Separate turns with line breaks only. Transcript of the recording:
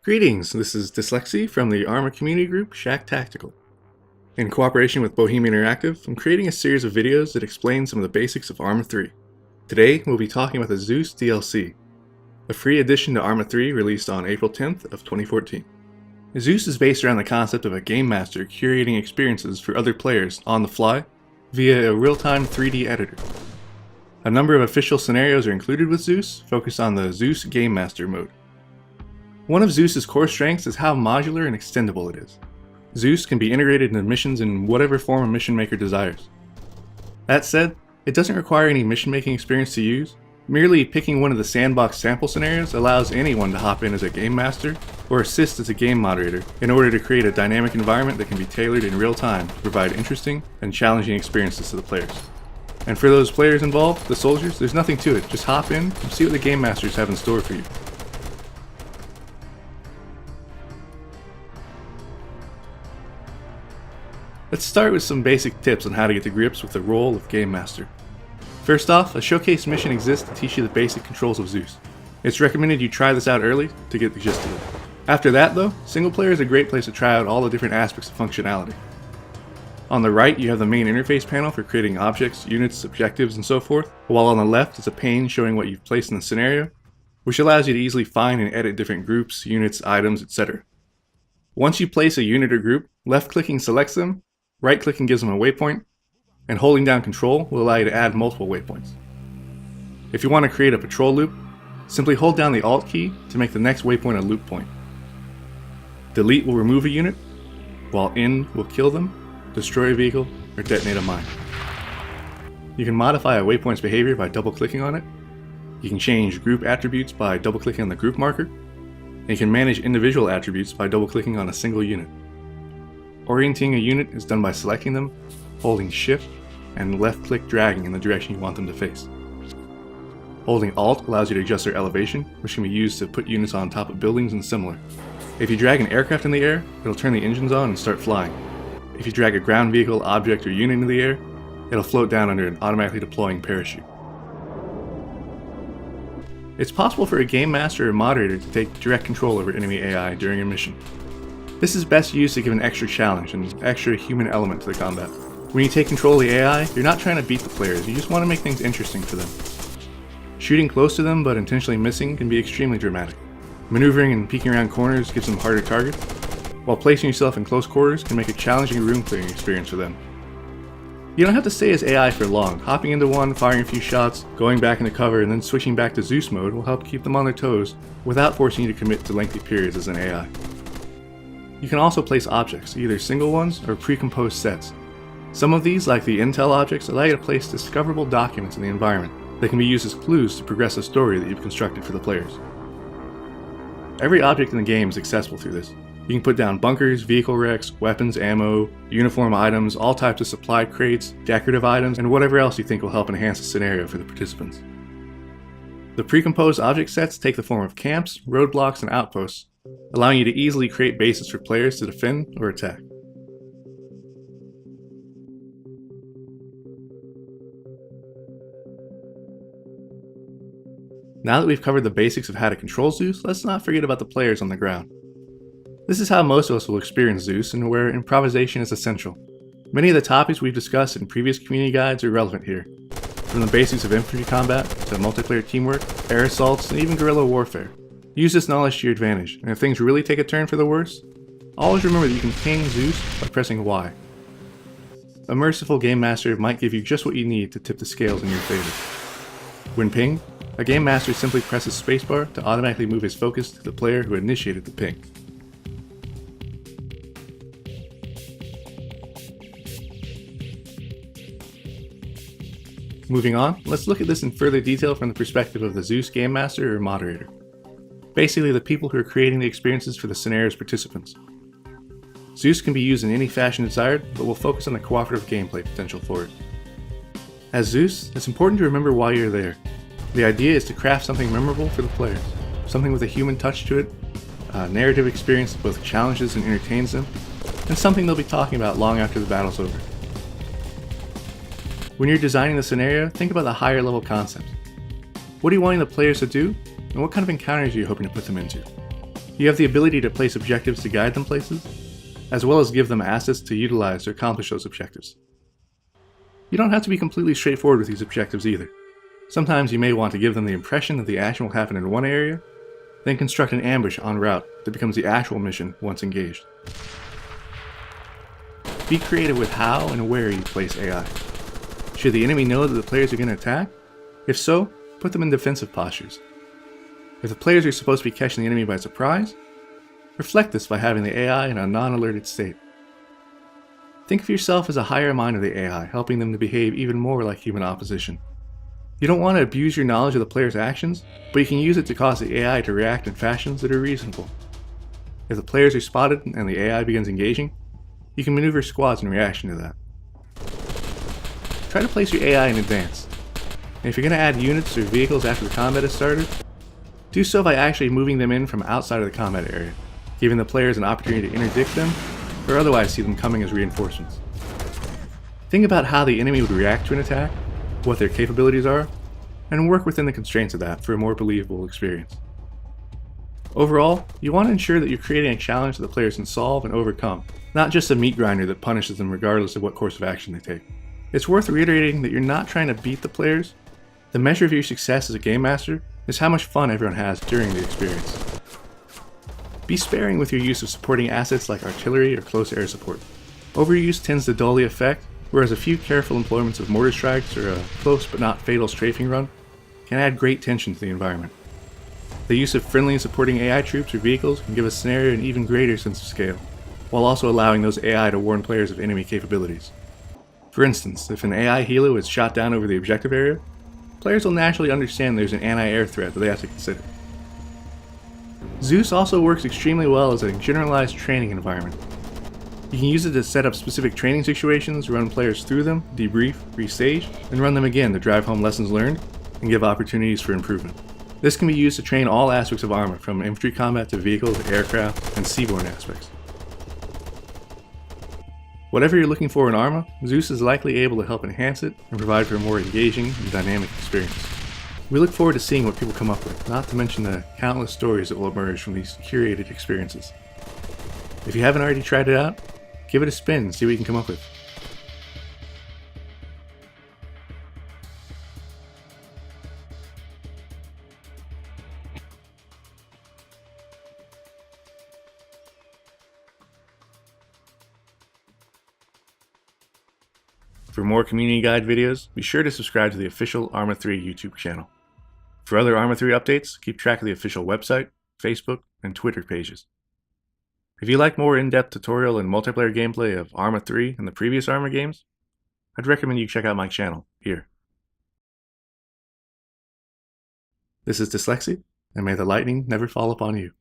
Greetings, this is Dyslexy from the Arma community group Shack Tactical. In cooperation with Bohemian Interactive, I'm creating a series of videos that explain some of the basics of Arma 3. Today, we'll be talking about the Zeus DLC, a free addition to Arma 3 released on April 10th of 2014. Zeus is based around the concept of a game master curating experiences for other players on the fly via a real-time 3D editor. A number of official scenarios are included with Zeus, focused on the Zeus Game Master mode. One of Zeus's core strengths is how modular and extendable it is. Zeus can be integrated into missions in whatever form a mission maker desires. That said, it doesn't require any mission making experience to use. Merely picking one of the sandbox sample scenarios allows anyone to hop in as a game master or assist as a game moderator in order to create a dynamic environment that can be tailored in real time to provide interesting and challenging experiences to the players. And for those players involved, the soldiers, there's nothing to it. Just hop in and see what the game masters have in store for you. Let's start with some basic tips on how to get to grips with the role of Game Master. First off, a showcase mission exists to teach you the basic controls of Zeus. It's recommended you try this out early to get the gist of it. After that though, single player is a great place to try out all the different aspects of functionality. On the right, you have the main interface panel for creating objects, units, objectives, and so forth, while on the left is a pane showing what you've placed in the scenario, which allows you to easily find and edit different groups, units, items, etc. Once you place a unit or group, left-clicking selects them, right-clicking gives them a waypoint, and holding down Control will allow you to add multiple waypoints. If you want to create a patrol loop, simply hold down the Alt key to make the next waypoint a loop point. Delete will remove a unit, while In will kill them, destroy a vehicle, or detonate a mine. You can modify a waypoint's behavior by double-clicking on it. You can change group attributes by double-clicking on the group marker, and you can manage individual attributes by double-clicking on a single unit. Orienting a unit is done by selecting them, holding Shift, and left-click dragging in the direction you want them to face. Holding Alt allows you to adjust their elevation, which can be used to put units on top of buildings and similar. If you drag an aircraft in the air, it'll turn the engines on and start flying. If you drag a ground vehicle, object, or unit into the air, it'll float down under an automatically deploying parachute. It's possible for a game master or moderator to take direct control over enemy AI during a mission. This is best used to give an extra challenge and extra human element to the combat. When you take control of the AI, you're not trying to beat the players, you just want to make things interesting for them. Shooting close to them but intentionally missing can be extremely dramatic. Maneuvering and peeking around corners gives them harder targets, while placing yourself in close quarters can make a challenging room clearing experience for them. You don't have to stay as AI for long. Hopping into one, firing a few shots, going back into cover, and then switching back to Zeus mode will help keep them on their toes without forcing you to commit to lengthy periods as an AI. You can also place objects, either single ones or pre-composed sets. Some of these, like the intel objects, allow you to place discoverable documents in the environment that can be used as clues to progress a story that you've constructed for the players. Every object in the game is accessible through this. You can put down bunkers, vehicle wrecks, weapons, ammo, uniform items, all types of supply crates, decorative items, and whatever else you think will help enhance the scenario for the participants. The pre-composed object sets take the form of camps, roadblocks, and outposts, allowing you to easily create bases for players to defend or attack. Now that we've covered the basics of how to control Zeus, let's not forget about the players on the ground. This is how most of us will experience Zeus, and where improvisation is essential. Many of the topics we've discussed in previous community guides are relevant here, from the basics of infantry combat to multiplayer teamwork, air assaults, and even guerrilla warfare. Use this knowledge to your advantage, and if things really take a turn for the worse, always remember that you can ping Zeus by pressing Y. A merciful game master might give you just what you need to tip the scales in your favor. When pinged, a game master simply presses spacebar to automatically move his focus to the player who initiated the ping. Moving on, let's look at this in further detail from the perspective of the Zeus Game Master or Moderator. Basically the people who are creating the experiences for the scenario's participants. Zeus can be used in any fashion desired, but we'll focus on the cooperative gameplay potential for it. As Zeus, it's important to remember why you're there. The idea is to craft something memorable for the players, something with a human touch to it, a narrative experience that both challenges and entertains them, and something they'll be talking about long after the battle's over. When you're designing the scenario, think about the higher level concepts. What are you wanting the players to do, and what kind of encounters are you hoping to put them into? You have the ability to place objectives to guide them places, as well as give them assets to utilize to accomplish those objectives. You don't have to be completely straightforward with these objectives either. Sometimes you may want to give them the impression that the action will happen in one area, then construct an ambush en route that becomes the actual mission once engaged. Be creative with how and where you place AI. Should the enemy know that the players are going to attack? If so, put them in defensive postures. If the players are supposed to be catching the enemy by surprise, reflect this by having the AI in a non-alerted state. Think of yourself as a higher mind of the AI, helping them to behave even more like human opposition. You don't want to abuse your knowledge of the player's actions, but you can use it to cause the AI to react in fashions that are reasonable. If the players are spotted and the AI begins engaging, you can maneuver squads in reaction to that. Try to place your AI in advance. And if you're going to add units or vehicles after the combat has started, do so by actually moving them in from outside of the combat area, giving the players an opportunity to interdict them, or otherwise see them coming as reinforcements. Think about how the enemy would react to an attack, what their capabilities are, and work within the constraints of that for a more believable experience. Overall, you want to ensure that you're creating a challenge that the players can solve and overcome, not just a meat grinder that punishes them regardless of what course of action they take. It's worth reiterating that you're not trying to beat the players. The measure of your success as a game master is how much fun everyone has during the experience. Be sparing with your use of supporting assets like artillery or close air support. Overuse tends to dull the effect, whereas a few careful employments of mortar strikes or a close but not fatal strafing run can add great tension to the environment. The use of friendly and supporting AI troops or vehicles can give a scenario an even greater sense of scale, while also allowing those AI to warn players of enemy capabilities. For instance, if an AI helo is shot down over the objective area, players will naturally understand there's an anti-air threat that they have to consider. Zeus also works extremely well as a generalized training environment. You can use it to set up specific training situations, run players through them, debrief, restage, and run them again to drive home lessons learned and give opportunities for improvement. This can be used to train all aspects of Arma, from infantry combat to vehicle to aircraft and seaborne aspects. Whatever you're looking for in Arma, Zeus is likely able to help enhance it and provide for a more engaging and dynamic experience. We look forward to seeing what people come up with, not to mention the countless stories that will emerge from these curated experiences. If you haven't already tried it out, give it a spin and see what you can come up with. For more community guide videos, be sure to subscribe to the official Arma 3 YouTube channel. For other Arma 3 updates, keep track of the official website, Facebook, and Twitter pages. If you like more in-depth tutorial and multiplayer gameplay of Arma 3 and the previous Arma games, I'd recommend you check out my channel here. This is Dyslexy, and may the lightning never fall upon you.